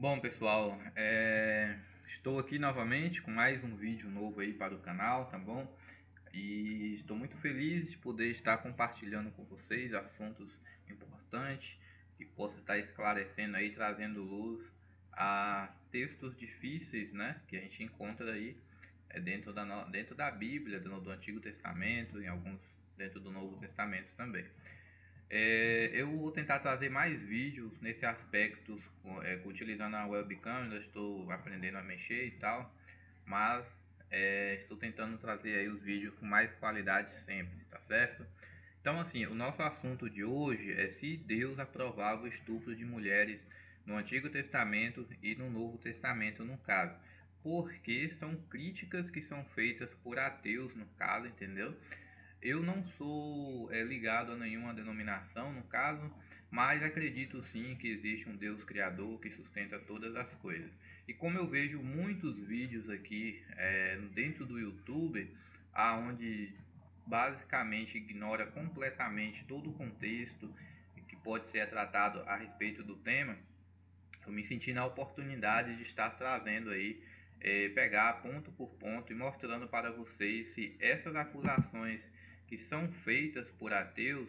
Bom, pessoal, estou aqui novamente com mais um vídeo novo aí para o canal, tá bom? E estou muito feliz de poder estar compartilhando com vocês assuntos importantes que possa estar esclarecendo aí, trazendo luz a textos difíceis, né? Que a gente encontra aí dentro da Bíblia, do Antigo Testamento, em alguns dentro do Novo Testamento também. Eu vou tentar trazer mais vídeos nesse aspecto, utilizando a webcam. Ainda estou aprendendo a mexer e tal, mas estou tentando trazer aí os vídeos com mais qualidade sempre, tá certo? Então, assim, o nosso assunto de hoje é se Deus aprovava o estupro de mulheres no Antigo Testamento e no Novo Testamento, no caso. Porque são críticas que são feitas por ateus, no caso, entendeu? Eu não sou ligado a nenhuma denominação, no caso, mas acredito sim que existe um Deus criador que sustenta todas as coisas. E como eu vejo muitos vídeos aqui dentro do YouTube, aonde basicamente ignora completamente todo o contexto que pode ser tratado a respeito do tema, eu me senti na oportunidade de estar trazendo aí, pegar ponto por ponto e mostrando para vocês se essas acusações que são feitas por ateus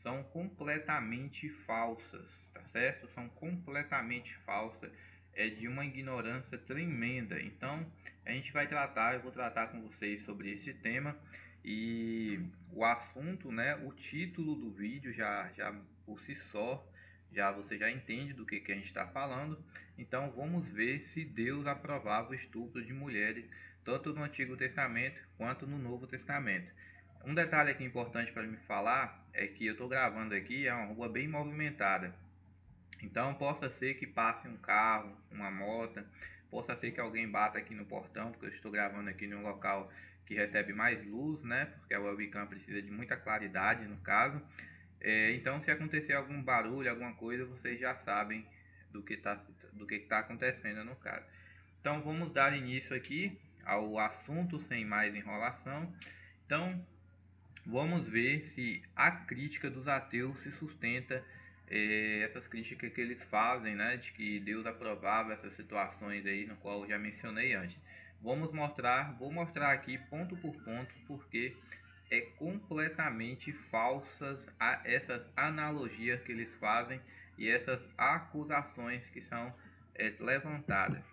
são completamente falsas, tá certo? São completamente falsas, é de uma ignorância tremenda. Então, eu vou tratar com vocês sobre esse tema e o assunto, né, o título do vídeo já por si só você já entende do que a gente está falando. Então vamos ver se Deus aprovava o estupro de mulheres, tanto no Antigo Testamento quanto no Novo Testamento. Um detalhe aqui importante para me falar é que eu estou gravando aqui, é uma rua bem movimentada. Então possa ser que passe um carro, uma moto, possa ser que alguém bata aqui no portão, porque eu estou gravando aqui em um local que recebe mais luz, né? Porque a webcam precisa de muita claridade no caso. Então, se acontecer algum barulho, alguma coisa, vocês já sabem do que está acontecendo no caso. Então, vamos dar início aqui ao assunto sem mais enrolação. Então, vamos ver se a crítica dos ateus se sustenta, essas críticas que eles fazem, né, de que Deus aprovava essas situações aí, no qual eu já mencionei antes. Vou mostrar aqui ponto por ponto porque é completamente falsas essas analogias que eles fazem e essas acusações que são levantadas.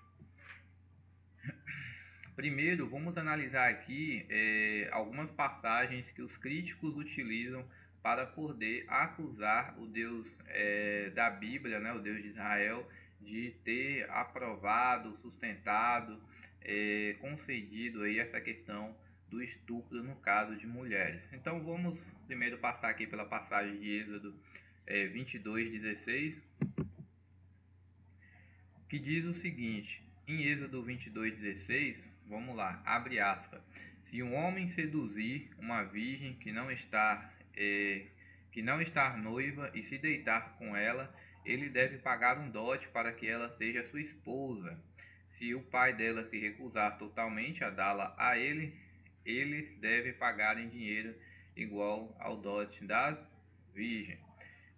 Primeiro, vamos analisar aqui algumas passagens que os críticos utilizam para poder acusar o Deus da Bíblia, né, o Deus de Israel, de ter aprovado, sustentado, concedido aí essa questão do estupro no caso de mulheres. Então vamos primeiro passar aqui pela passagem de Êxodo 22:16, que diz o seguinte: em Êxodo 22:16, vamos lá, abre aspas. Se um homem seduzir uma virgem que não está noiva e se deitar com ela, ele deve pagar um dote para que ela seja sua esposa. Se o pai dela se recusar totalmente a dá-la a ele, eles devem pagar em dinheiro igual ao dote das virgens.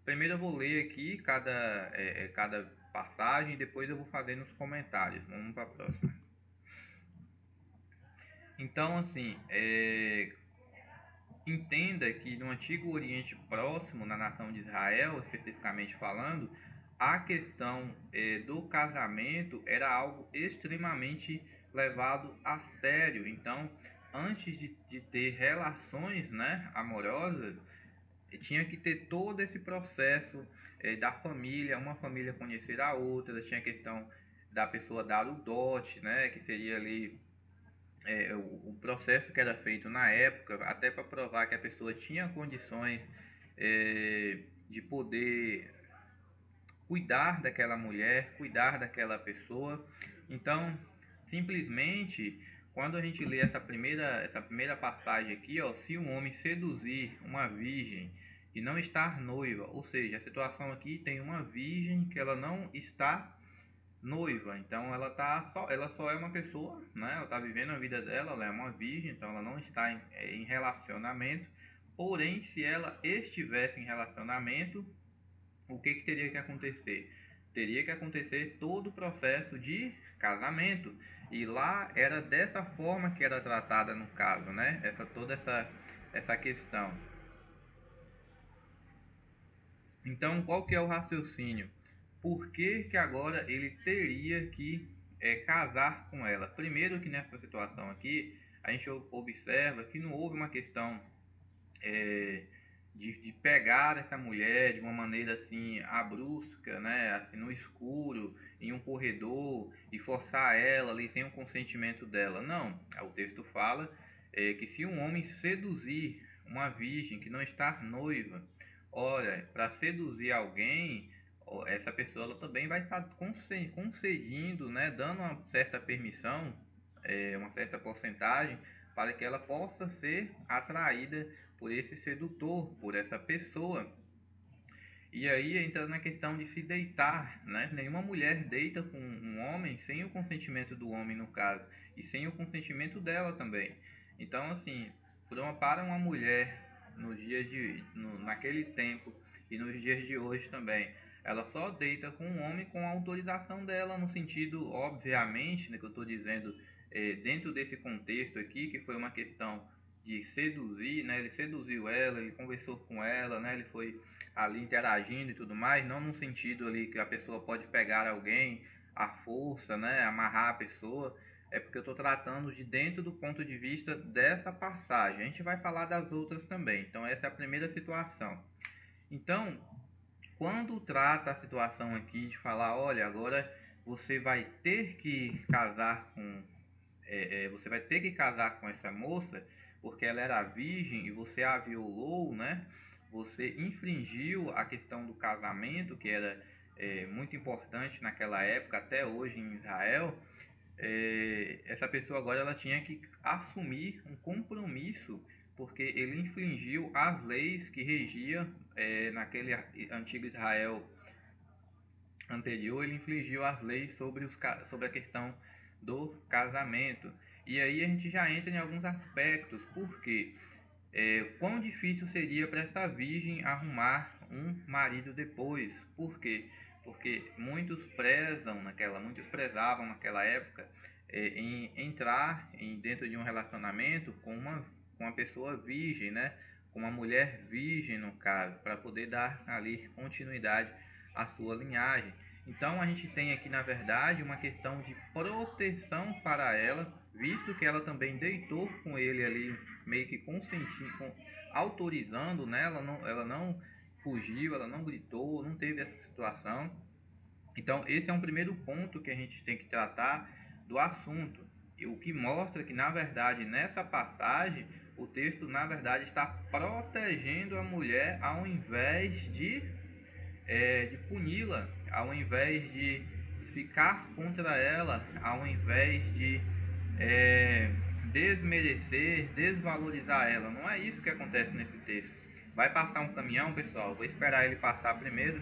Primeiro eu vou ler aqui cada passagem e depois eu vou fazendo os comentários. Vamos para a próxima. Então, assim, entenda que no Antigo Oriente Próximo, na nação de Israel, especificamente falando, a questão do casamento era algo extremamente levado a sério. Então, antes de ter relações, né, amorosas, tinha que ter todo esse processo da família, uma família conhecer a outra, tinha a questão da pessoa dar o dote, né, que seria ali o processo que era feito na época, até para provar que a pessoa tinha condições de poder cuidar daquela mulher, cuidar daquela pessoa. Então, simplesmente, quando a gente lê essa primeira passagem aqui, ó, se um homem seduzir uma virgem e não estar noiva, ou seja, a situação aqui tem uma virgem que ela não está noiva, então ela só é uma pessoa, né? Ela está vivendo a vida dela, ela é uma virgem, então ela não está em relacionamento. Porém, se ela estivesse em relacionamento, o que teria que acontecer? teria que acontecer todo o processo de casamento. E lá era dessa forma que era tratada no caso, né? Essa questão. Então, qual que é o raciocínio? Por que que agora ele teria que casar com ela? Primeiro que nessa situação aqui, a gente observa que não houve uma questão é, de pegar essa mulher de uma maneira assim abrupta, né, assim no escuro, em um corredor e forçar ela ali sem o consentimento dela. Não, o texto fala que se um homem seduzir uma virgem que não está noiva, ora, para seduzir alguém, essa pessoa ela também vai estar concedendo, né, dando uma certa permissão, uma certa porcentagem para que ela possa ser atraída por esse sedutor, por essa pessoa. E aí entra na questão de se deitar, né? Nenhuma mulher deita com um homem sem o consentimento do homem, no caso, e sem o consentimento dela também. Então, assim, para uma mulher naquele tempo e nos dias de hoje também, ela só deita com um homem com a autorização dela, no sentido, obviamente, né, que eu estou dizendo, dentro desse contexto aqui, que foi uma questão de seduzir, né? Ele seduziu ela, ele conversou com ela, né? Ele foi ali interagindo e tudo mais, não no sentido ali que a pessoa pode pegar alguém à força, né, amarrar a pessoa, é porque eu estou tratando de dentro do ponto de vista dessa passagem. A gente vai falar das outras também. Então essa é a primeira situação. Então, quando trata a situação aqui de falar, olha, agora você vai ter que casar com você vai ter que casar com essa moça porque ela era virgem e você a violou, né? Você infringiu a questão do casamento, que era muito importante naquela época, até hoje em Israel. Essa pessoa agora ela tinha que assumir um compromisso, porque ele infringiu as leis que regiam naquele antigo Israel anterior. Ele infringiu as leis sobre a questão do casamento. E aí a gente já entra em alguns aspectos, porque quão difícil seria para essa virgem arrumar um marido depois. Por quê? Porque muitos prezavam naquela época em entrar dentro de um relacionamento com uma pessoa virgem, né? Com uma mulher virgem no caso, para poder dar ali continuidade à sua linhagem. Então a gente tem aqui na verdade uma questão de proteção para ela, visto que ela também deitou com ele ali, meio que consentindo, autorizando, né? Ela não fugiu, ela não gritou, não teve essa situação. Então esse é um primeiro ponto que a gente tem que tratar do assunto, e o que mostra que na verdade nessa passagem o texto na verdade está protegendo a mulher ao invés de puni-la, ao invés de ficar contra ela, ao invés de desmerecer, desvalorizar ela. Não é isso que acontece nesse texto. Vai passar um caminhão, pessoal, vou esperar ele passar primeiro.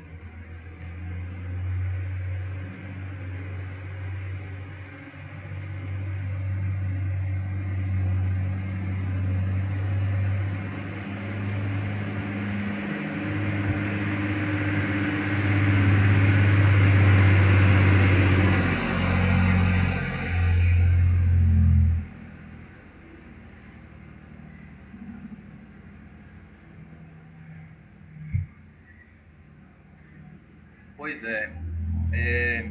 Pois é,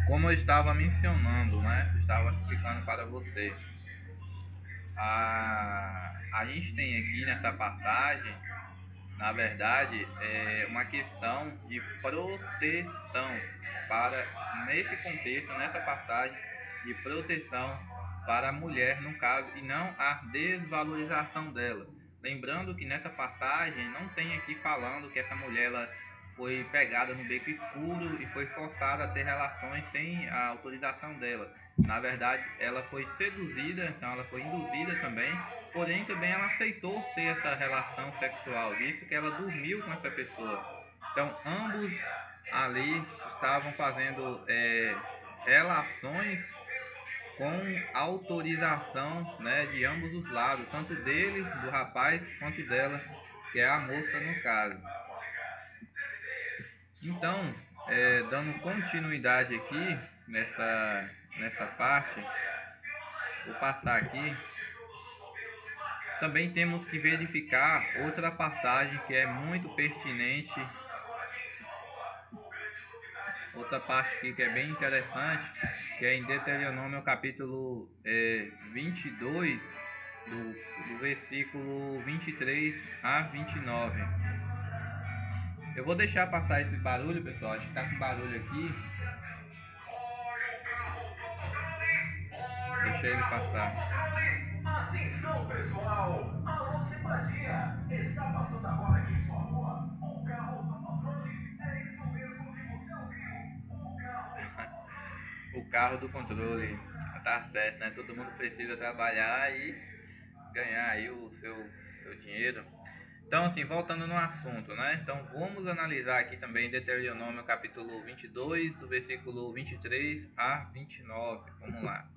como eu estava mencionando, né? Eu estava explicando para você. A gente tem aqui nessa passagem, na verdade, é uma questão de proteção nesse contexto, nessa passagem, de proteção para a mulher, no caso, e não a desvalorização dela. Lembrando que nessa passagem não tem aqui falando que essa mulher ela foi pegada no beco escuro e foi forçada a ter relações sem a autorização dela. Na verdade, ela foi seduzida, então ela foi induzida também, porém também ela aceitou ter essa relação sexual, visto que ela dormiu com essa pessoa. Então ambos ali estavam fazendo relações com autorização, né, de ambos os lados, tanto dele, do rapaz, quanto dela, que é a moça no caso. Então, dando continuidade aqui nessa parte, vou passar aqui. Também temos que verificar outra passagem que é muito pertinente, outra parte aqui que é bem interessante, que é em Deuteronômio capítulo 22, do versículo 23 a 29. Eu vou deixar passar esse barulho, pessoal, acho que tá com barulho aqui. Deixa ele passar. Atenção, pessoal! Alô, simpatia! Está passando agora aqui em sua rua o carro do controle. É isso mesmo que você ouviu. O carro do controle. O carro do controle. Tá certo, né? Todo mundo precisa trabalhar e ganhar aí o seu dinheiro. Então, assim, voltando no assunto, né? Então, vamos analisar aqui também Deuteronômio capítulo 22, do versículo 23 a 29. Vamos lá.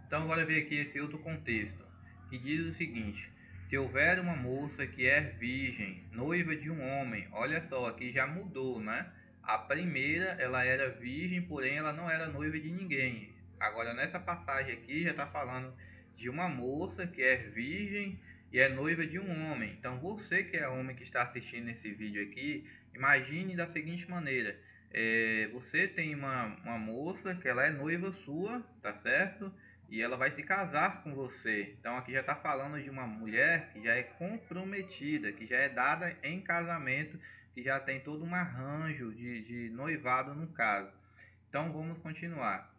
Então, bora ver aqui esse outro contexto, que diz o seguinte: se houver uma moça que é virgem, noiva de um homem, olha só, aqui já mudou, né? A primeira, ela era virgem, porém ela não era noiva de ninguém. Agora, nessa passagem aqui, já está falando de uma moça que é virgem e é noiva de um homem. Então, você que é homem que está assistindo esse vídeo aqui, imagine da seguinte maneira: você tem uma moça que ela é noiva sua, tá certo? E ela vai se casar com você. Então aqui já está falando de uma mulher que já é comprometida, que já é dada em casamento, que já tem todo um arranjo de noivado no caso. Então vamos continuar.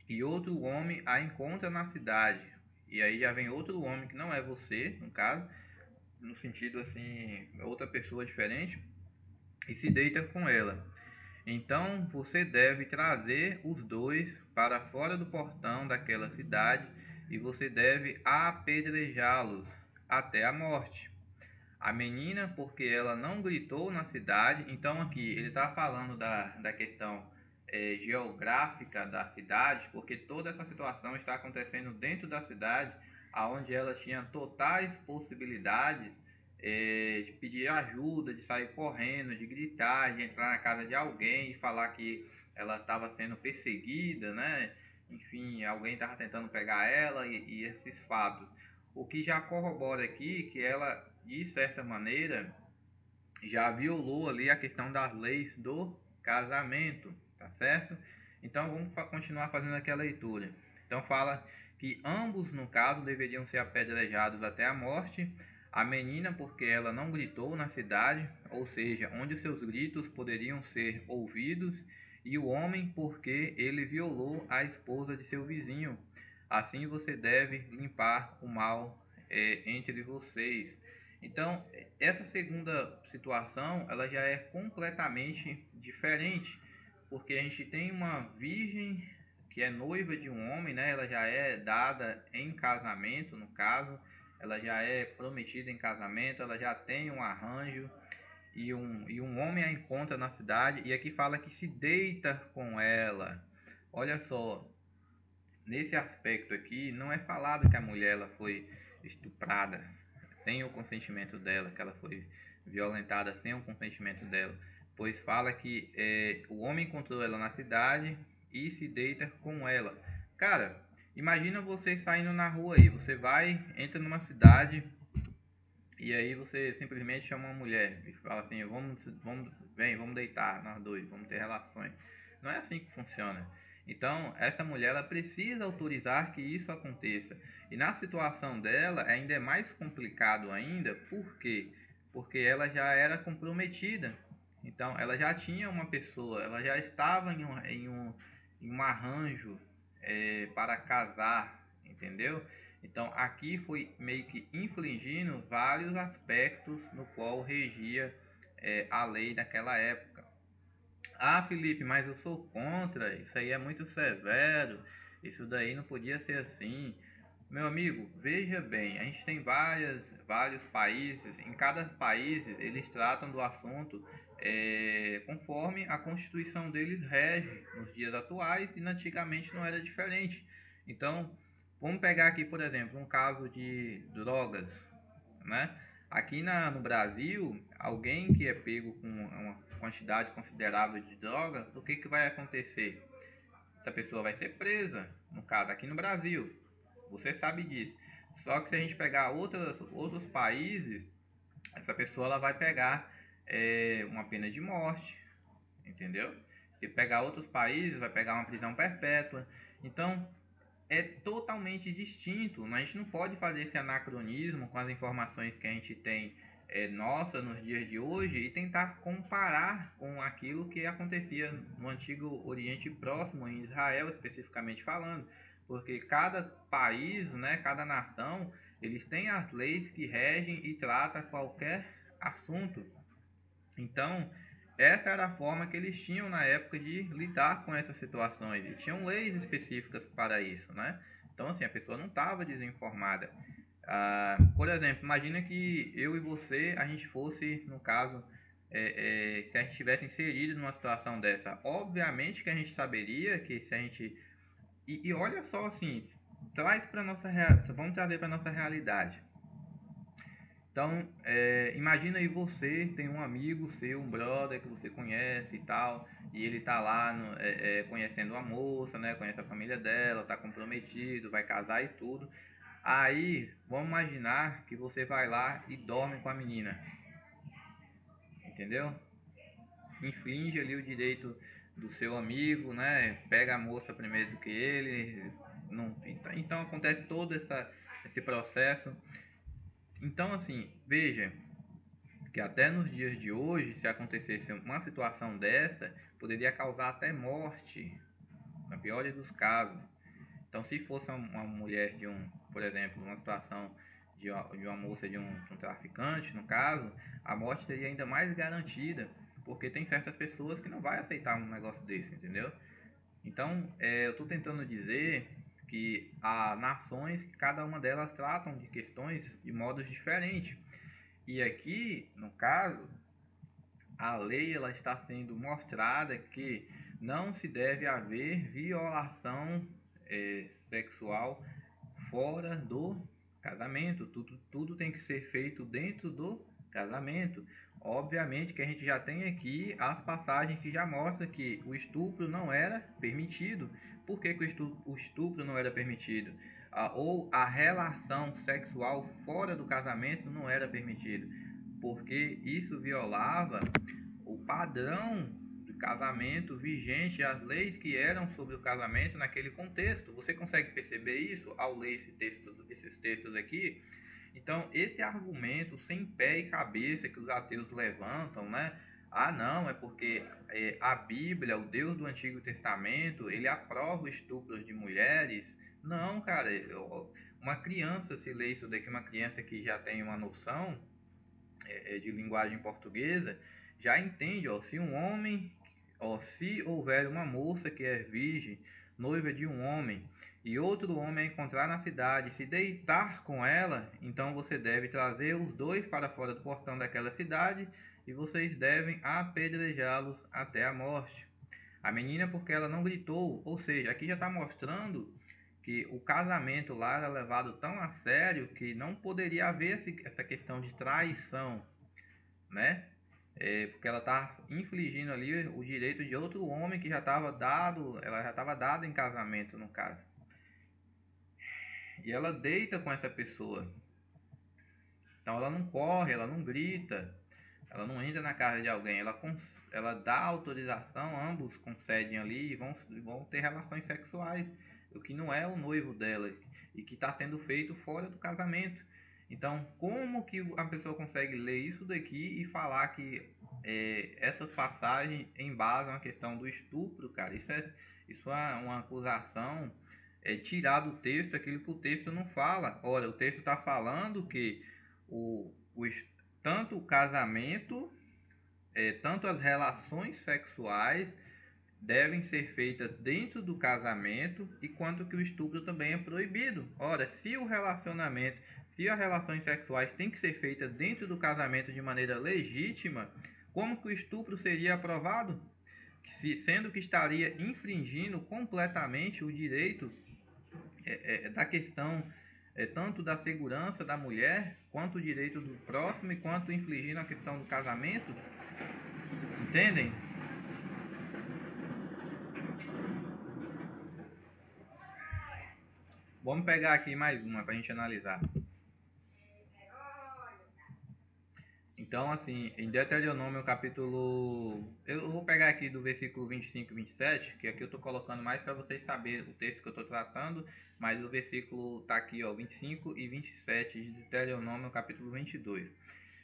E outro homem a encontra na cidade. E aí já vem outro homem que não é você, no caso, no sentido assim, outra pessoa diferente, e se deita com ela. Então você deve trazer os dois para fora do portão daquela cidade e você deve apedrejá-los até a morte. A menina, porque ela não gritou na cidade, então aqui ele está falando da questão geográfica da cidade, porque toda essa situação está acontecendo dentro da cidade, aonde ela tinha totais possibilidades de pedir ajuda, de sair correndo, de gritar, de entrar na casa de alguém e falar que ela estava sendo perseguida, né? Enfim, alguém estava tentando pegar ela e esses fatos. O que já corrobora aqui que ela, de certa maneira, já violou ali a questão das leis do casamento, tá certo? Então vamos continuar fazendo aqui a leitura. Então fala que ambos, no caso, deveriam ser apedrejados até a morte. A menina, porque ela não gritou na cidade, ou seja, onde seus gritos poderiam ser ouvidos, e o homem, porque ele violou a esposa de seu vizinho. Assim você deve limpar o mal entre vocês. Então, essa segunda situação, ela já é completamente diferente, porque a gente tem uma virgem que é noiva de um homem, né? Ela já é dada em casamento, no caso, ela já é prometida em casamento, ela já tem um arranjo e um homem a encontra na cidade e aqui fala que se deita com ela. Olha só, nesse aspecto aqui, não é falado que a mulher ela foi estuprada sem o consentimento dela, que ela foi violentada sem o consentimento dela, pois fala que o homem encontrou ela na cidade e se deita com ela. Cara, imagina você saindo na rua aí, você vai, entra numa cidade e aí você simplesmente chama uma mulher e fala assim, vamos deitar nós dois, vamos ter relações. Não é assim que funciona. Então, essa mulher ela precisa autorizar que isso aconteça. E na situação dela ainda é mais complicado ainda, por quê? Porque ela já era comprometida. Então, ela já tinha uma pessoa, ela já estava em um arranjo para casar, entendeu? Então aqui foi meio que infligindo vários aspectos no qual regia a lei naquela época. Ah, Felipe, mas eu sou contra, isso aí é muito severo, isso daí não podia ser assim. Meu amigo, veja bem, a gente tem vários países, em cada país eles tratam do assunto conforme a Constituição deles rege nos dias atuais e antigamente não era diferente. Então, vamos pegar aqui, por exemplo, um caso de drogas, né? Aqui no Brasil, alguém que é pego com uma quantidade considerável de droga, o que vai acontecer? Essa pessoa vai ser presa, no caso aqui no Brasil, você sabe disso. Só que se a gente pegar outros países, essa pessoa ela vai pegar uma pena de morte, entendeu? Se pegar outros países, vai pegar uma prisão perpétua. Então, é totalmente distinto. A gente não pode fazer esse anacronismo com as informações que a gente tem nossa nos dias de hoje e tentar comparar com aquilo que acontecia no antigo Oriente Próximo, em Israel especificamente falando, porque cada país, né, cada nação, eles têm as leis que regem e tratam qualquer assunto. Então, essa era a forma que eles tinham na época de lidar com essas situações. E tinham leis específicas para isso, né? Então, assim, a pessoa não estava desinformada. Por exemplo, imagina que eu e você, a gente fosse, no caso, se a gente tivesse inserido numa situação dessa. Obviamente que a gente saberia que se a gente... E olha só, assim, vamos trazer para nossa realidade. Então, imagina aí você tem um amigo seu, um brother que você conhece e tal, e ele tá lá conhecendo uma moça, né? Conhece a família dela, tá comprometido, vai casar e tudo. Aí, vamos imaginar que você vai lá e dorme com a menina, entendeu? Infringe ali o direito do seu amigo, né? Pega a moça primeiro do que ele, não, então acontece todo esse processo. Então, assim, veja que até nos dias de hoje, se acontecesse uma situação dessa, poderia causar até morte, na pior dos casos. Então, se fosse uma mulher por exemplo, uma situação de uma moça de um traficante, no caso, a morte seria ainda mais garantida, porque tem certas pessoas que não vai aceitar um negócio desse, entendeu? Então, eu estou tentando dizer que há nações que cada uma delas tratam de questões de modos diferentes. E aqui, no caso, a lei ela está sendo mostrada que não se deve haver violação sexual fora do casamento. Tudo tem que ser feito dentro do casamento. Obviamente que a gente já tem aqui as passagens que já mostram que o estupro não era permitido. Por que o estupro não era permitido? Ou a relação sexual fora do casamento não era permitido? Porque isso violava o padrão de casamento vigente, as leis que eram sobre o casamento naquele contexto. Você consegue perceber isso ao ler esses textos aqui? Então, esse argumento sem pé e cabeça que os ateus levantam, né? Ah, não, é porque a Bíblia, o Deus do Antigo Testamento, ele aprova o estupro de mulheres. Não, cara, uma criança, se lê isso daqui, uma criança que já tem uma noção de linguagem portuguesa, já entende, ó, se um homem, ó, se houver uma moça que é virgem, noiva de um homem, e outro homem a encontrar na cidade, se deitar com ela, então você deve trazer os dois para fora do portão daquela cidade, e vocês devem apedrejá-los até a morte. A menina, porque ela não gritou, ou seja, aqui já está mostrando que o casamento lá era levado tão a sério que não poderia haver essa questão de traição, né? Porque ela está infligindo ali o direito de outro homem que já estava dado, ela já estava dada em casamento no caso. E ela deita com essa pessoa. Então ela não corre, ela não grita, ela não entra na casa de alguém, ela dá autorização, ambos concedem ali e vão ter relações sexuais, o que não é o noivo dela e que está sendo feito fora do casamento. Então, como que a pessoa consegue ler isso daqui e falar que essas passagens embasam a questão do estupro, cara? Isso é uma acusação, tirar do texto aquilo que o texto não fala. Ora, o texto está falando que o, o, tanto o casamento, tanto as relações sexuais devem ser feitas dentro do casamento e quanto que o estupro também é proibido. Ora, se as relações sexuais têm que ser feitas dentro do casamento de maneira legítima, como que o estupro seria aprovado? Sendo que estaria infringindo completamente o direito da questão tanto da segurança da mulher, quanto o direito do próximo e quanto infligindo a questão do casamento, entendem? Vamos pegar aqui mais uma para a gente analisar. Então, assim, em Deuteronômio capítulo... Eu vou pegar aqui do versículo 25 e 27, que aqui eu estou colocando mais para vocês saberem o texto que eu estou tratando, mas o versículo está aqui, ó, 25 e 27 de Deuteronômio capítulo 22.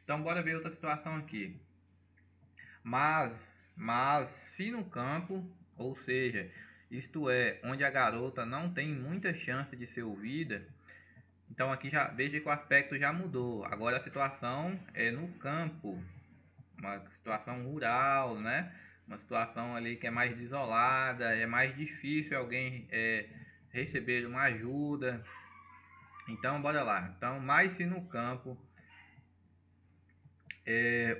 Então, bora ver outra situação aqui. Mas se no campo, ou seja, isto é, onde a garota não tem muita chance de ser ouvida, então aqui já veja que o aspecto já mudou. Agora a situação é no campo, uma situação rural, né? Uma situação ali que é mais desolada, é mais difícil alguém receber uma ajuda. Então bora lá. Então, mas se no campo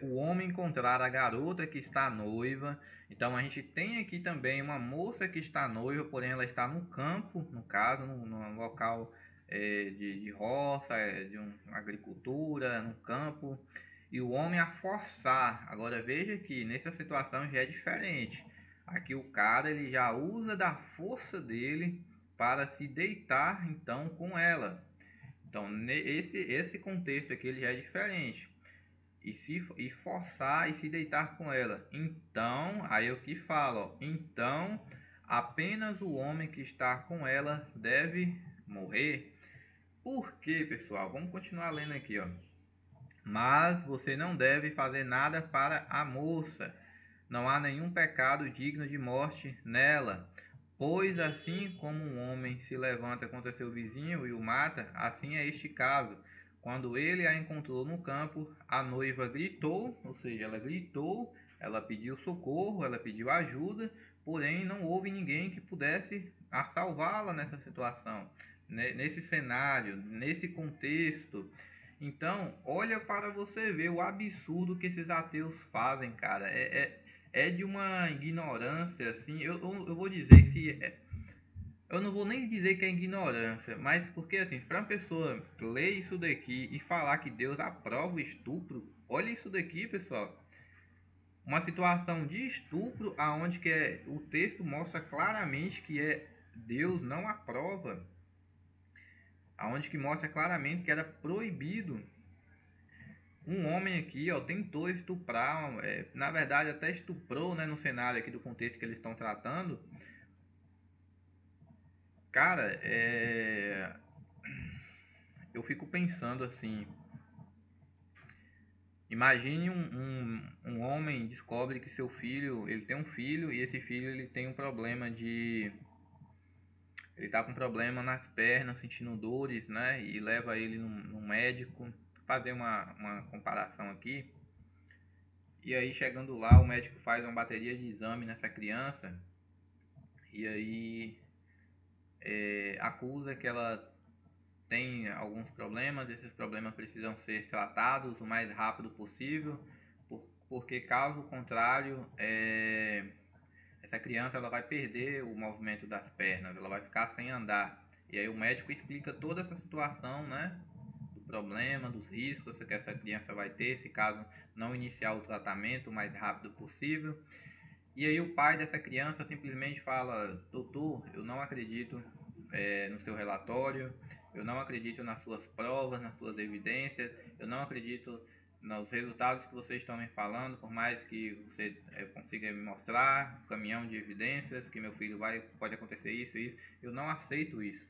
o homem encontrar a garota que está noiva, então a gente tem aqui também uma moça que está noiva, porém ela está no campo, no caso, num local de roça, de uma agricultura, no campo, e o homem a forçar. Agora veja que nessa situação já é diferente. Aqui o cara ele já usa da força dele para se deitar então com ela. Então esse contexto aqui ele já é diferente e forçar e se deitar com ela. Então, aí eu que falo, ó, então apenas o homem que está com ela deve morrer. Por quê, pessoal? Vamos continuar lendo aqui, ó. Mas você não deve fazer nada para a moça. Não há nenhum pecado digno de morte nela. Pois assim como um homem se levanta contra seu vizinho e o mata, assim é este caso. Quando ele a encontrou no campo, a noiva gritou, ou seja, ela gritou, ela pediu socorro, ela pediu ajuda, porém não houve ninguém que pudesse salvá-la nessa situação, nesse cenário, nesse contexto. Então, olha para você ver o absurdo que esses ateus fazem, cara. É de uma ignorância, assim. Eu vou dizer se eu não vou nem dizer que é ignorância, mas porque assim, para uma pessoa ler isso daqui e falar que Deus aprova o estupro, olha isso daqui, pessoal. Uma situação de estupro aonde que o texto mostra claramente que Deus não aprova, aonde que mostra claramente que era proibido. Um homem aqui, ó, tentou estuprar, na verdade até estuprou, né, no cenário aqui do contexto que eles estão tratando. Cara, eu fico pensando assim, imagine um homem descobre que seu filho, ele tem um filho e esse filho ele tem um problema ele tá com problema nas pernas, sentindo dores, né, e leva ele num médico, fazer uma comparação aqui. E aí chegando lá, o médico faz uma bateria de exame nessa criança e aí acusa que ela tem alguns problemas, esses problemas precisam ser tratados o mais rápido possível, porque caso contrário, essa criança ela vai perder o movimento das pernas, ela vai ficar sem andar. E aí o médico explica toda essa situação, né? Do problema, dos riscos que essa criança vai ter se caso não iniciar o tratamento o mais rápido possível. E aí o pai dessa criança simplesmente fala: doutor, eu não acredito no seu relatório, eu não acredito nas suas provas, nas suas evidências, eu não acredito nos resultados que vocês estão me falando, por mais que você consiga me mostrar um caminhão de evidências que meu filho pode acontecer isso e isso, eu não aceito isso.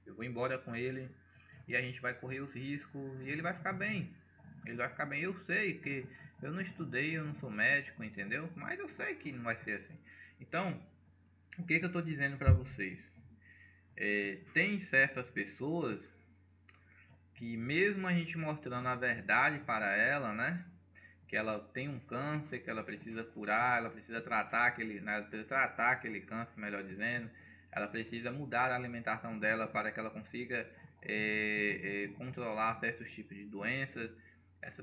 Eu vou embora com ele e a gente vai correr os riscos e ele vai ficar bem. Ele vai ficar bem. Eu sei que eu não estudei, eu não sou médico, entendeu? Mas eu sei que não vai ser assim. Então, o que eu estou dizendo para vocês? Tem certas pessoas que mesmo a gente mostrando a verdade para ela, né? Que ela tem um câncer, que ela precisa curar, ela precisa tratar aquele câncer, melhor dizendo. Ela precisa mudar a alimentação dela para que ela consiga controlar certos tipos de doenças.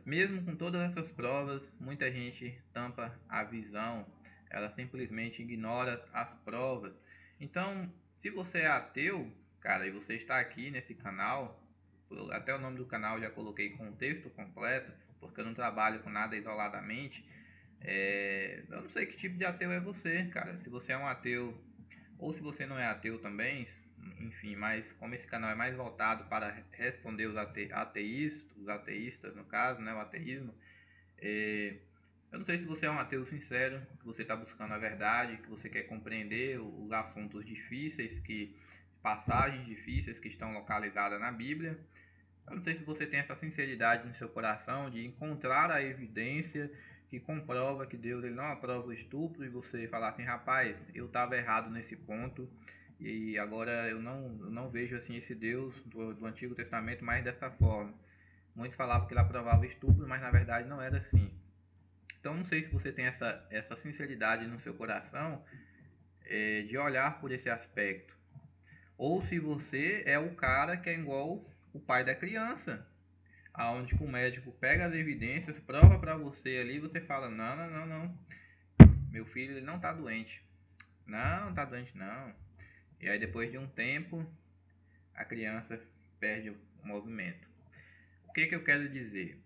Mesmo com todas essas provas, muita gente tampa a visão, ela simplesmente ignora as provas. Então, se você é ateu, cara, e você está aqui nesse canal, Até o nome do canal eu já coloquei com o texto completo, porque eu não trabalho com nada isoladamente. Eu não sei que tipo de ateu é você, cara. Se você é um ateu, ou se você não é ateu também, enfim, mas como esse canal é mais voltado para responder os ateístas no caso, né, o ateísmo, eu não sei se você é um ateu sincero, que você está buscando a verdade, que você quer compreender os assuntos difíceis, passagens difíceis que estão localizadas na Bíblia. Eu não sei se você tem essa sinceridade no seu coração de encontrar a evidência que comprova que Deus ele não aprova o estupro, e você falar assim, rapaz, eu estava errado nesse ponto e agora eu não vejo assim esse Deus do Antigo Testamento mais dessa forma. Muitos falavam que ele aprovava o estupro, mas na verdade não era assim. Então não sei se você tem essa sinceridade no seu coração, de olhar por esse aspecto. Ou se você é o cara que é igual o pai da criança, aonde o médico pega as evidências, prova para você ali, e você fala, não, meu filho ele não está doente. Não está doente não. E aí depois de um tempo, a criança perde o movimento. O que eu quero dizer?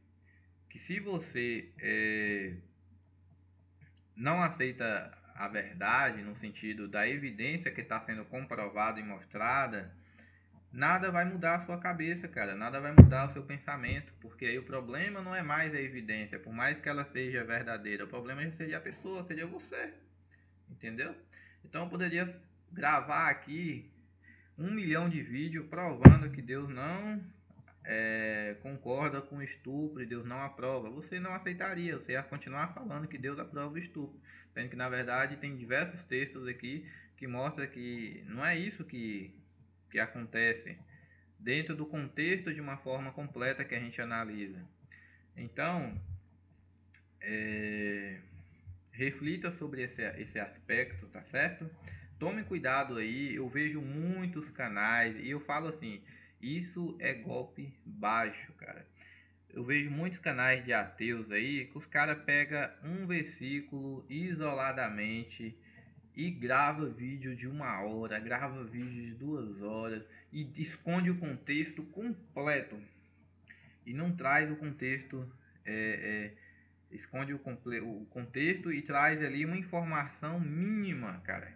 Que se você não aceita a verdade no sentido da evidência que está sendo comprovada e mostrada, nada vai mudar a sua cabeça, cara. Nada vai mudar o seu pensamento, porque aí o problema não é mais a evidência, por mais que ela seja verdadeira. O problema seria a pessoa, seria você, entendeu? Então eu poderia gravar aqui 1 milhão de vídeos provando que Deus não concorda com o estupro e Deus não aprova. Você não aceitaria, você ia continuar falando que Deus aprova o estupro, sendo que na verdade tem diversos textos aqui que mostram que não é isso que acontece dentro do contexto de uma forma completa que a gente analisa. Então, reflita sobre esse aspecto, tá certo? Tome cuidado aí, eu vejo muitos canais e eu falo assim, isso é golpe baixo, cara. Eu vejo muitos canais de ateus aí que os caras pegam um versículo isoladamente e grava vídeo de 1 hora, grava vídeo de 2 horas e esconde o contexto completo e não traz o contexto, esconde o contexto e traz ali uma informação mínima, cara.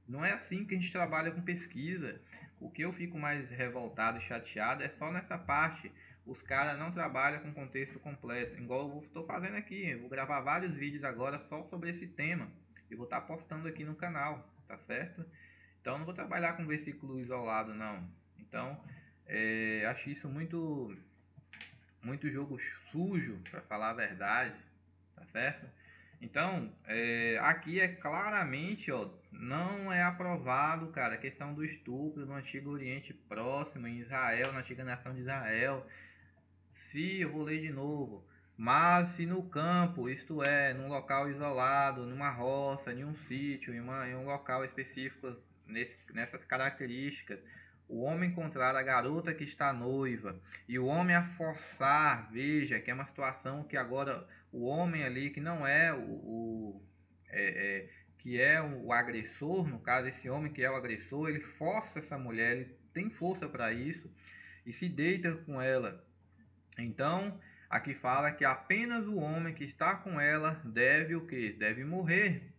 Não é assim que a gente trabalha com pesquisa. O que eu fico mais revoltado e chateado é só nessa parte. Os caras não trabalham com contexto completo, igual eu estou fazendo aqui. Eu vou gravar vários vídeos agora só sobre esse tema e vou estar postando aqui no canal, tá certo? Então não vou trabalhar com versículo isolado, não. Então acho isso muito jogo sujo, para falar a verdade, tá certo? Então, aqui é claramente, ó, não é aprovado, cara, a questão do estupro no Antigo Oriente Próximo, em Israel, na antiga nação de Israel. Se, eu vou ler de novo, mas se no campo, isto é, num local isolado, numa roça, em um sítio, em um local específico nessas características, o homem encontrar a garota que está noiva e o homem a forçar, veja que é uma situação que agora o homem ali que não é que é o agressor, no caso esse homem que é o agressor, ele força essa mulher, ele tem força para isso e se deita com ela. Então, aqui fala que apenas o homem que está com ela deve o que? Deve morrer.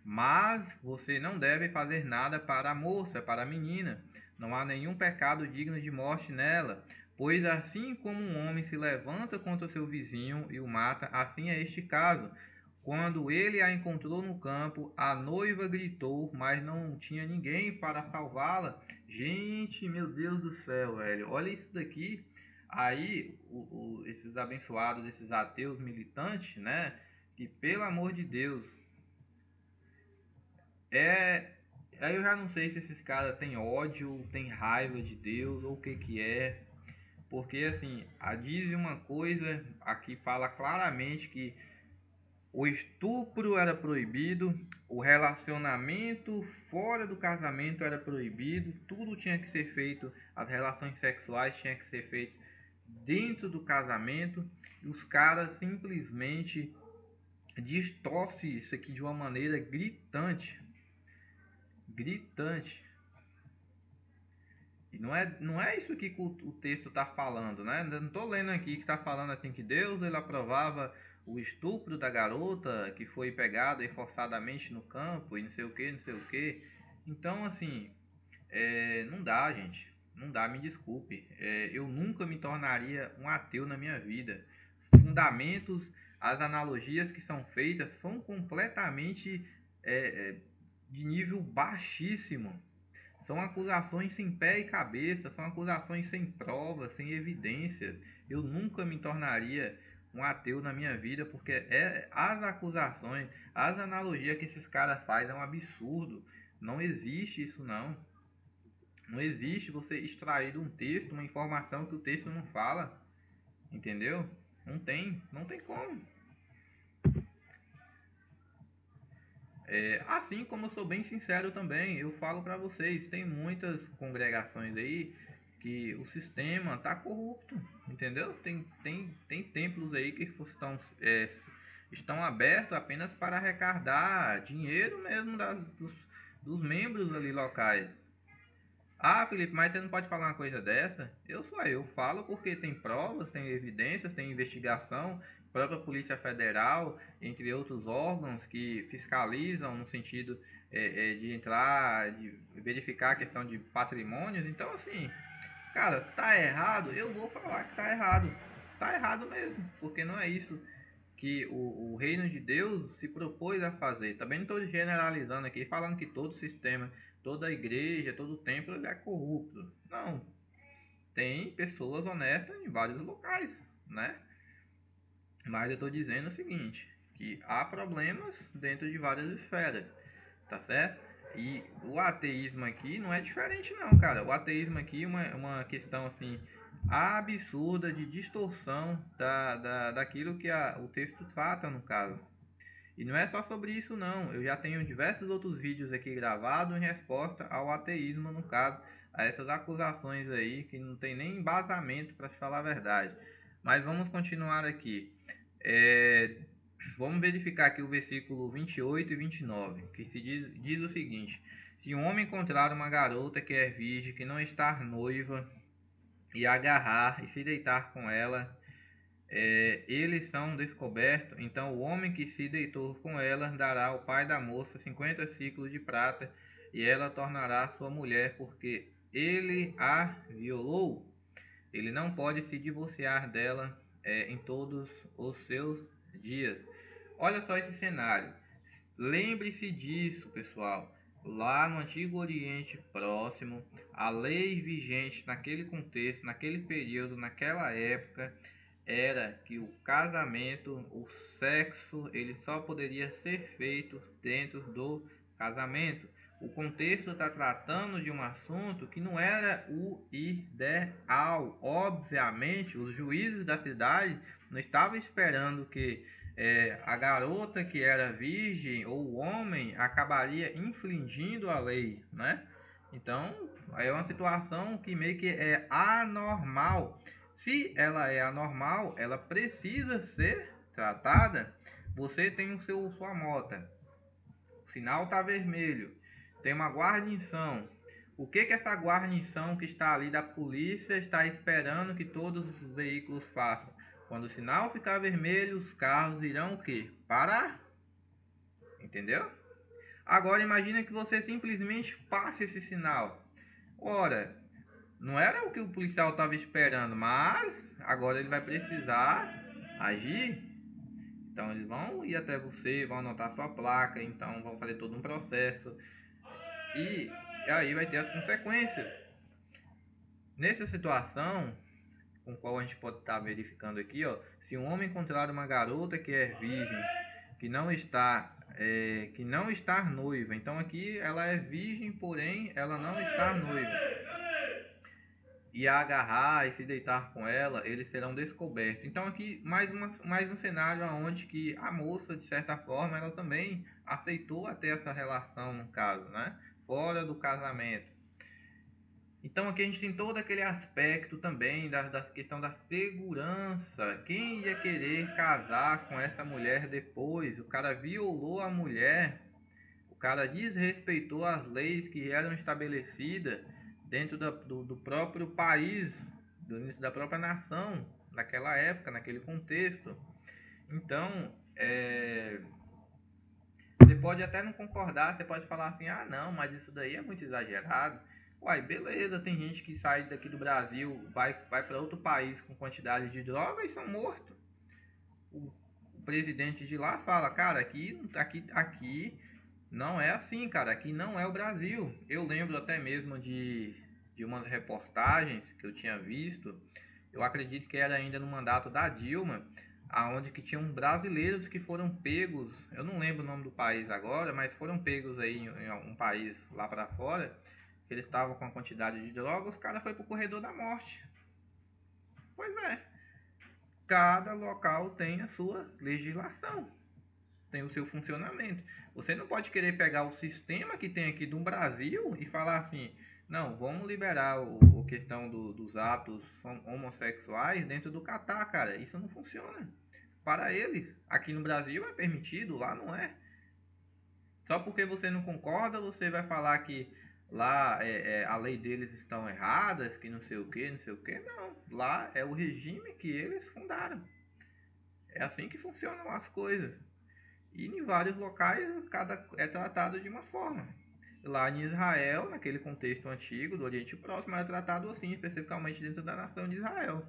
Mas você não deve fazer nada para a moça, para a menina. Não há nenhum pecado digno de morte nela. Pois assim como um homem se levanta contra o seu vizinho e o mata, assim é este caso. Quando ele a encontrou no campo, a noiva gritou, mas não tinha ninguém para salvá-la. Gente, meu Deus do céu, velho. Olha isso daqui. Aí, esses abençoados, esses ateus militantes, né? Que pelo amor de Deus, aí eu já não sei se esses caras têm ódio, têm raiva de Deus ou o que é. Porque assim, diz uma coisa, aqui fala claramente que o estupro era proibido, o relacionamento fora do casamento era proibido, tudo tinha que ser feito, as relações sexuais tinham que ser feitas dentro do casamento, e os caras simplesmente distorcem isso aqui de uma maneira gritante. E não é isso que o texto está falando, né? Eu não estou lendo aqui que está falando assim que Deus ele aprovava o estupro da garota que foi pegada e forçadamente no campo e não sei o que, não sei o que. Então, assim, não dá, gente. Não dá, me desculpe. Eu nunca me tornaria um ateu na minha vida. Os fundamentos, as analogias que são feitas são completamente de nível baixíssimo. São acusações sem pé e cabeça, são acusações sem provas, sem evidências. Eu nunca me tornaria um ateu na minha vida, porque as acusações, as analogias que esses caras fazem é um absurdo. Não existe isso não. Não existe você extrair de um texto uma informação que o texto não fala. Entendeu? Não tem como. Assim como eu sou bem sincero também, eu falo para vocês, tem muitas congregações aí que o sistema está corrupto, entendeu? Tem templos aí que estão abertos apenas para arrecadar dinheiro mesmo dos membros ali locais. Ah, Felipe, mas você não pode falar uma coisa dessa? Eu falo porque tem provas, tem evidências, tem investigação, própria Polícia Federal, entre outros órgãos que fiscalizam no sentido de entrar, de verificar a questão de patrimônios. Então, assim, cara, tá errado, eu vou falar que tá errado. Tá errado mesmo, porque não é isso que o reino de Deus se propôs a fazer. Também não estou generalizando aqui, falando que todo sistema, toda igreja, todo templo é corrupto. Não. Tem pessoas honestas em vários locais, né? Mas eu estou dizendo o seguinte, que há problemas dentro de várias esferas, tá certo? E o ateísmo aqui não é diferente não, cara. O ateísmo aqui é uma questão assim absurda de distorção daquilo que o texto trata no caso. E não é só sobre isso não, eu já tenho diversos outros vídeos aqui gravados em resposta ao ateísmo no caso, a essas acusações aí que não tem nem embasamento para falar a verdade. Mas vamos continuar aqui. É, Vamos verificar aqui o versículo 28 e 29, que diz o seguinte: se um homem encontrar uma garota que é virgem, que não está noiva, e agarrar e se deitar com ela, eles são descobertos, então o homem que se deitou com ela dará ao pai da moça 50 ciclos de prata, e ela tornará sua mulher, porque ele a violou. Ele não pode se divorciar dela em todos os seus dias. Olha só esse cenário. Lembre-se disso, pessoal. Lá no Antigo Oriente Próximo, a lei vigente naquele contexto, naquele período, naquela época, era que o casamento, o sexo, ele só poderia ser feito dentro do casamento. O contexto está tratando de um assunto que não era o ideal. Obviamente, os juízes da cidade não estavam esperando que a garota que era virgem ou o homem acabaria infringindo a lei, né? Então, é uma situação que meio que é anormal. Se ela é anormal, ela precisa ser tratada. Você tem sua mota, o sinal está vermelho, tem uma guarnição. O que essa guarnição que está ali da polícia está esperando que todos os veículos façam? Quando o sinal ficar vermelho, os carros irão o quê? Parar. Entendeu? Agora imagina que você simplesmente passe esse sinal. Ora, não era o que o policial estava esperando, mas agora ele vai precisar agir. Então eles vão ir até você, vão anotar sua placa, então vão fazer todo um processo. E aí vai ter as consequências. Nessa situação, com qual a gente pode estar verificando aqui, ó, se um homem encontrar uma garota que é virgem, que não está noiva, então aqui ela é virgem, porém ela não está noiva, e a agarrar e se deitar com ela, eles serão descobertos. Então aqui mais um cenário onde que a moça, de certa forma, ela também aceitou até essa relação, no caso, né? Fora do casamento. Então aqui a gente tem todo aquele aspecto também da questão da segurança. Quem ia querer casar com essa mulher depois? O cara violou a mulher, o cara desrespeitou as leis que eram estabelecidas dentro do próprio país, dentro da própria nação, naquela época, naquele contexto. Então, você pode até não concordar, você pode falar assim, ah não, mas isso daí é muito exagerado. Uai, beleza, tem gente que sai daqui do Brasil, vai para outro país com quantidade de droga e são mortos. O presidente de lá fala, cara, aqui não é assim, cara, aqui não é o Brasil. Eu lembro até mesmo de umas reportagens que eu tinha visto, eu acredito que era ainda no mandato da Dilma, aonde que tinham brasileiros que foram pegos, eu não lembro o nome do país agora, mas foram pegos aí em algum país lá para fora, que eles estavam com a quantidade de droga, os caras foi pro corredor da morte. Pois é, cada local tem a sua legislação, tem o seu funcionamento. Você não pode querer pegar o sistema que tem aqui do Brasil e falar assim, não, vamos liberar a questão dos atos homossexuais dentro do Catar, cara. Isso não funciona. Para eles, aqui no Brasil é permitido, lá não é. Só porque você não concorda, você vai falar que lá a lei deles estão erradas, que não sei o que, não sei o que. Não, lá é o regime que eles fundaram. É assim que funcionam as coisas. E em vários locais cada é tratado de uma forma. Lá em Israel, naquele contexto antigo do Oriente Próximo, era tratado assim, especificamente dentro da nação de Israel.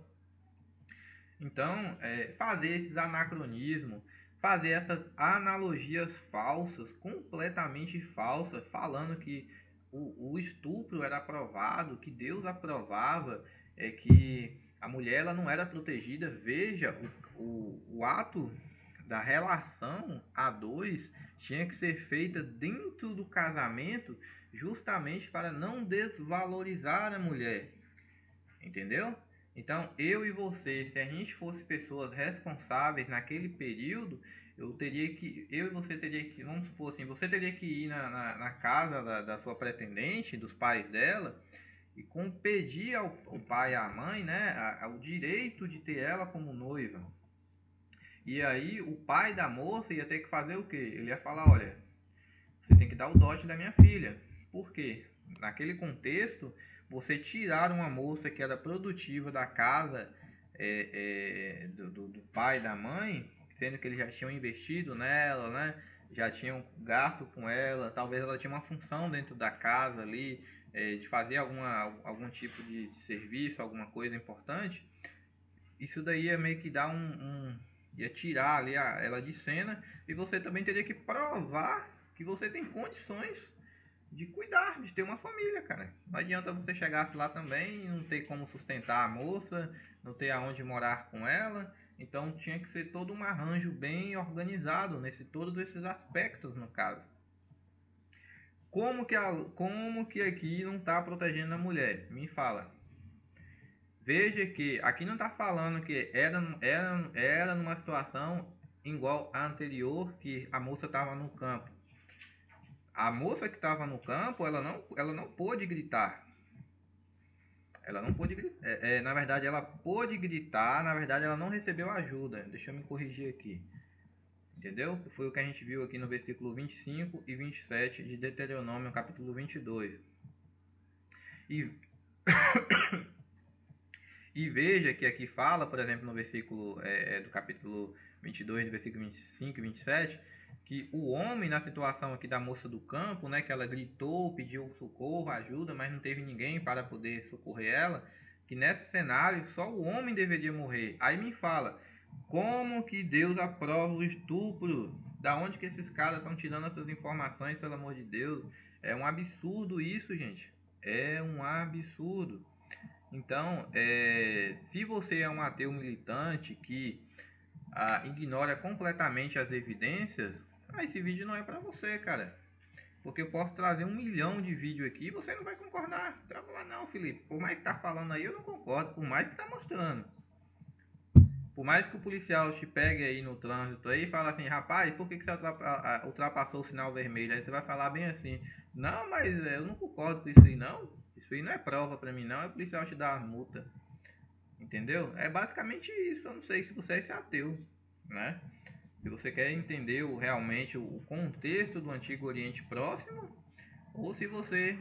Então, fazer esses anacronismos, fazer essas analogias falsas, completamente falsas, falando que o estupro era aprovado, que Deus aprovava, que a mulher ela não era protegida. Veja, o ato da relação a dois tinha que ser feita dentro do casamento, justamente para não desvalorizar a mulher, entendeu? Então, eu e você, se a gente fosse pessoas responsáveis naquele período, eu e você teria que, vamos supor assim, você teria que ir na casa da sua pretendente, dos pais dela, e pedir ao pai e à mãe, né, o direito de ter ela como noiva. E aí o pai da moça ia ter que fazer o quê? Ele ia falar, olha, você tem que dar o dote da minha filha. Por quê? Naquele contexto, você tirar uma moça que era produtiva da casa do pai e da mãe, sendo que eles já tinham investido nela, né? Já tinham gasto com ela, talvez ela tinha uma função dentro da casa ali, de fazer algum tipo de serviço, alguma coisa importante. Isso daí ia meio que dar ia tirar ali ela de cena, e você também teria que provar que você tem condições de cuidar, de ter uma família, cara. Não adianta você chegar lá também e não ter como sustentar a moça, não ter aonde morar com ela. Então tinha que ser todo um arranjo bem organizado nesse todos esses aspectos, no caso. Como que aqui não está protegendo a mulher? Me fala. Veja que aqui não está falando que era numa situação igual à anterior, que a moça estava no campo. A moça que estava no campo, ela não pôde gritar. Ela não pôde gritar. Na verdade, ela pôde gritar, na verdade, ela não recebeu ajuda. Deixa eu me corrigir aqui. Entendeu? Foi o que a gente viu aqui no versículo 25 e 27 de Deuteronômio, capítulo 22. E E veja que aqui fala, por exemplo, no versículo do capítulo 22, do versículo 25 e 27, que o homem, na situação aqui da moça do campo, né, que ela gritou, pediu socorro, ajuda, mas não teve ninguém para poder socorrer ela, que nesse cenário só o homem deveria morrer. Aí me fala, como que Deus aprova o estupro? Da onde que esses caras estão tirando essas informações, pelo amor de Deus? É um absurdo isso, gente. É um absurdo. Então, se você é um ateu militante que ignora completamente as evidências, esse vídeo não é para você, cara. Porque eu posso trazer 1 milhão de vídeos aqui e você não vai concordar. Você vai falar, não, Felipe, por mais que tá falando aí, eu não concordo, por mais que tá mostrando. Por mais que o policial te pegue aí no trânsito aí e fale assim, rapaz, por que você ultrapassou o sinal vermelho? Aí você vai falar bem assim, não, mas eu não concordo com isso aí não. Isso aí não é prova pra mim não, é o policial te dar uma multa. Entendeu? É basicamente isso. Eu não sei se você é ateu, né? Se você quer entender realmente o contexto do Antigo Oriente Próximo, ou se você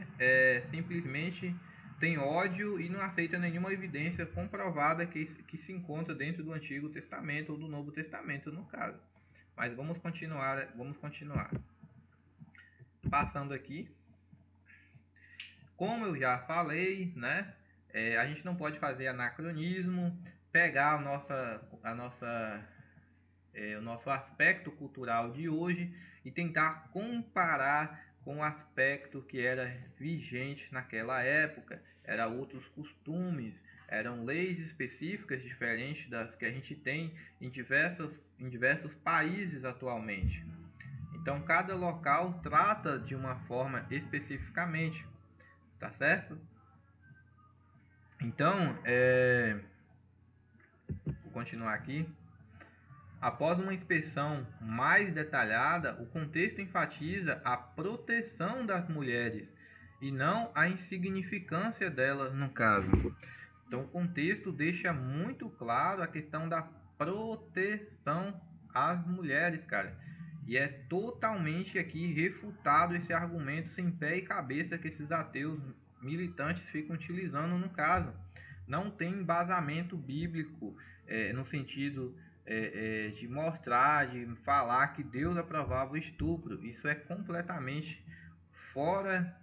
simplesmente tem ódio e não aceita nenhuma evidência comprovada que se encontra dentro do Antigo Testamento ou do Novo Testamento, no caso. Mas vamos continuar. Passando aqui, como eu já falei, né? A gente não pode fazer anacronismo, pegar o nosso aspecto cultural de hoje e tentar comparar com o aspecto que era vigente naquela época. Eram outros costumes, eram leis específicas diferentes das que a gente tem em diversos países atualmente. Então, cada local trata de uma forma especificamente, tá certo? Então, vou continuar aqui. Após uma inspeção mais detalhada, o contexto enfatiza a proteção das mulheres e não a insignificância delas no caso. Então, o contexto deixa muito claro a questão da proteção às mulheres, cara. E é totalmente aqui refutado esse argumento sem pé e cabeça que esses ateus militantes ficam utilizando no caso. Não tem embasamento bíblico no sentido de mostrar, de falar que Deus aprovava o estupro. Isso é completamente fora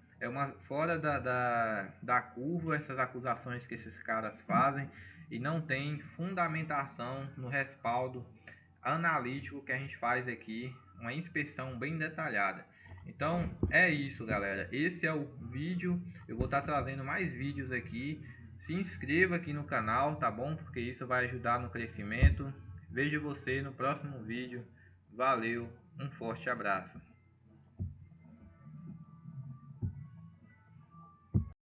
da curva, essas acusações que esses caras fazem, e não tem fundamentação no respaldo analítico que a gente faz aqui, uma inspeção bem detalhada. Então é isso, galera, esse é o vídeo. Eu vou estar trazendo mais vídeos aqui. Se inscreva aqui no canal, tá bom? Porque isso vai ajudar no crescimento. Vejo você no próximo vídeo. Valeu, um forte abraço.